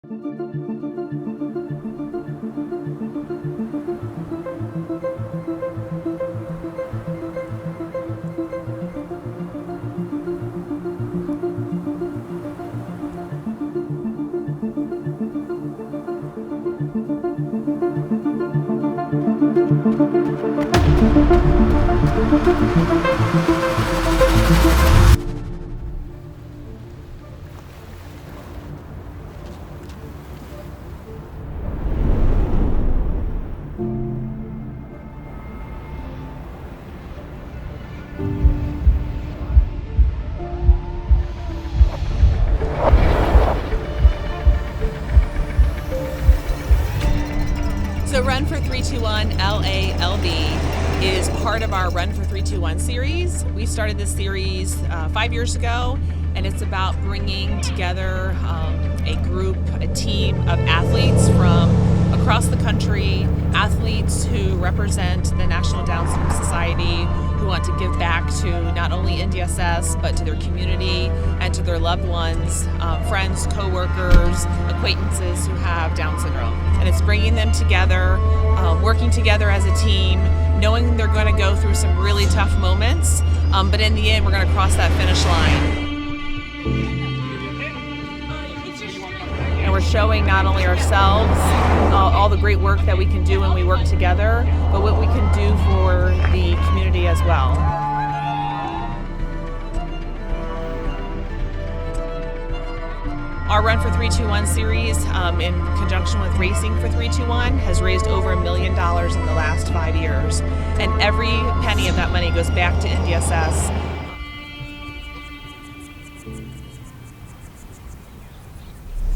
So Run for 321 LALB is part of our Run for 321 series. We started this series 5 years ago, and it's about bringing together a group, a team of athletes from across the country, athletes who represent the National Down Syndrome Society, who want to give back to not only NDSS, but to their community and to their loved ones, friends, co-workers, acquaintances who have Down syndrome. And it's bringing them together, working together as a team, knowing they're going to go through some really tough moments, but in the end, we're going to cross that finish line. And we're showing not only ourselves all the great work that we can do when we work together, but what we can do for the community as well. Our Run for 321 series, in conjunction with Racing for 321, has raised over $1 million in the last 5 years. And every penny of that money goes back to NDSS.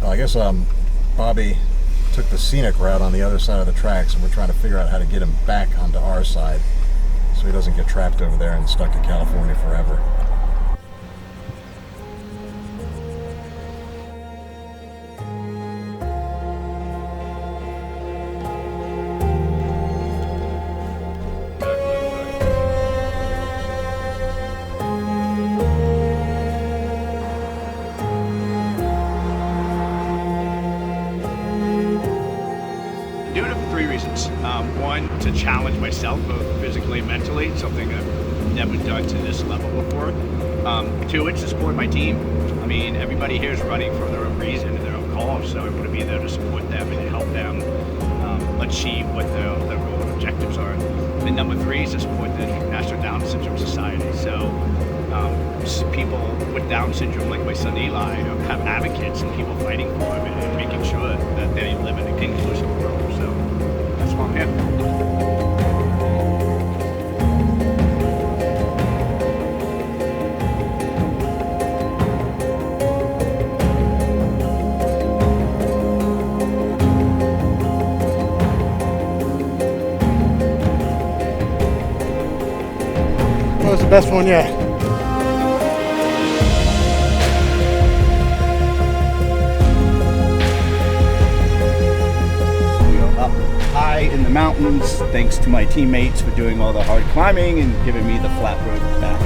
I guess Bobby took the scenic route on the other side of the tracks, and we're trying to figure out how to get him back onto our side so he doesn't get trapped over there and stuck in California forever. Doing it for 3 reasons. One, to challenge myself, both physically and mentally, something I've never done to this level before. 2, it's to support my team. I mean, everybody here is running for their own reason and their own cause, so I want to be there to support them and help them achieve what their goal and objectives are. And number 3 is to support the National Down Syndrome Society. So people with Down syndrome, like my son Eli, have advocates and people fighting for him and making sure that they live in an inclusive world. So that's why I'm here. That was the best one yet. We are up high in the mountains, thanks to my teammates for doing all the hard climbing and giving me the flat road back.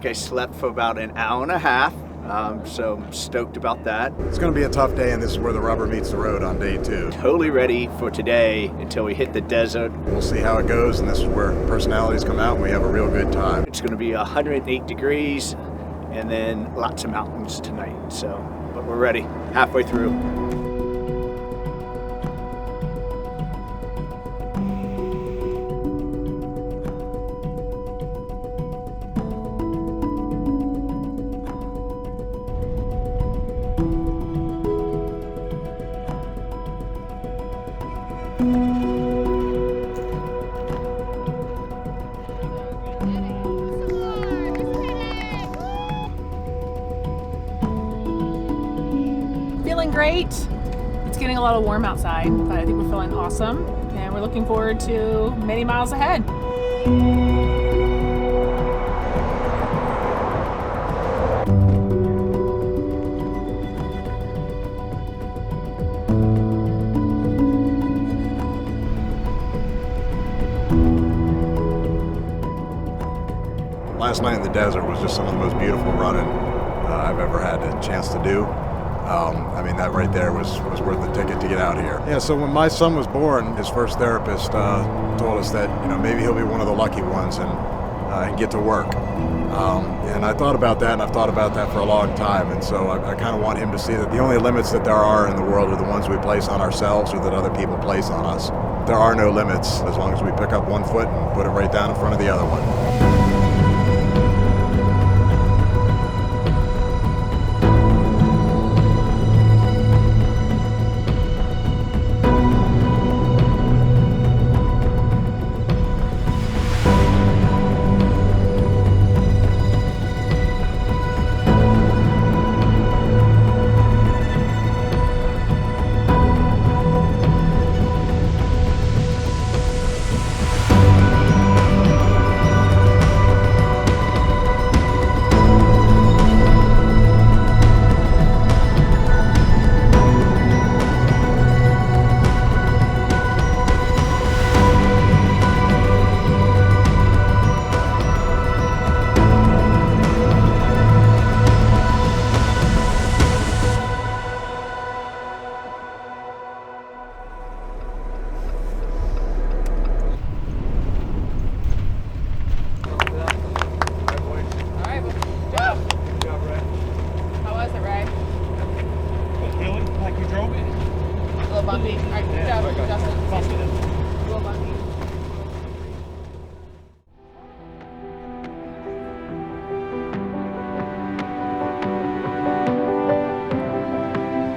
think I slept for about an hour and a half. So I'm stoked about that. It's going to be a tough day, and this is where the rubber meets the road on day 2. Totally ready for today until we hit the desert. We'll see how it goes, and this is where personalities come out and we have a real good time. It's going to be 108 degrees and then lots of mountains tonight. But we're ready, halfway through. Feeling great. It's getting a little warm outside, but I think we're feeling awesome, and we're looking forward to many miles ahead. Last night in the desert was just some of the most beautiful running I've ever had a chance to do. I mean, that right there was worth the ticket to get out here. Yeah, so when my son was born, his first therapist told us that, maybe he'll be one of the lucky ones and get to work. And I thought about that, and I've thought about that for a long time. And so I kind of want him to see that the only limits that there are in the world are the ones we place on ourselves or that other people place on us. There are no limits as long as we pick up one foot and put it right down in front of the other one. Bumpy. All right, good job, Justin. A little bumpy.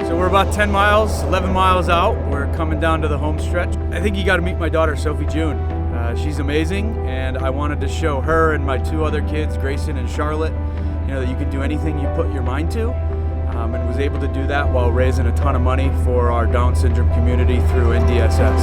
So we're about 10 miles, 11 miles out. We're coming down to the home stretch. I think you got to meet my daughter, Sophie June. She's amazing, and I wanted to show her and my two other kids, Grayson and Charlotte, that you can do anything you put your mind to. And was able to do that while raising a ton of money for our Down syndrome community through NDSS.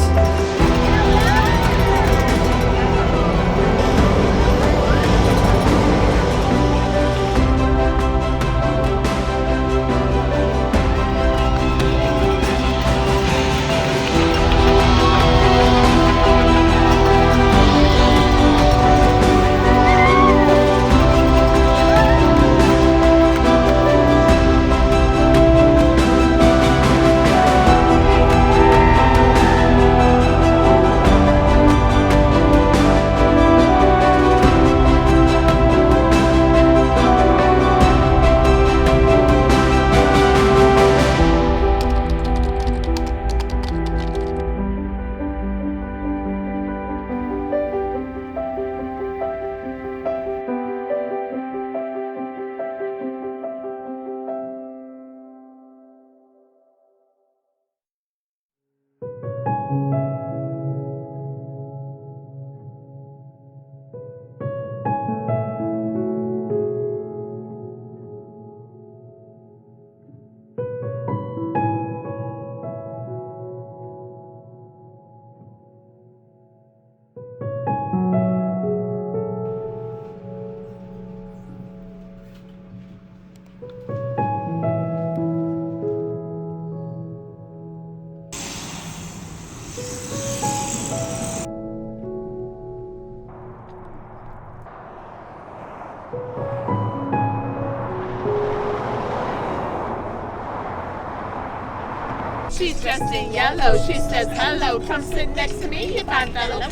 She's dressed in yellow. She says hello. Come sit next to me, you fine fellow.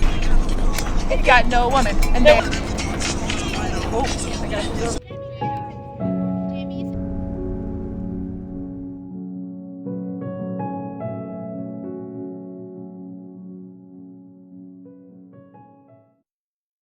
He got no woman. And then, oh, I gotta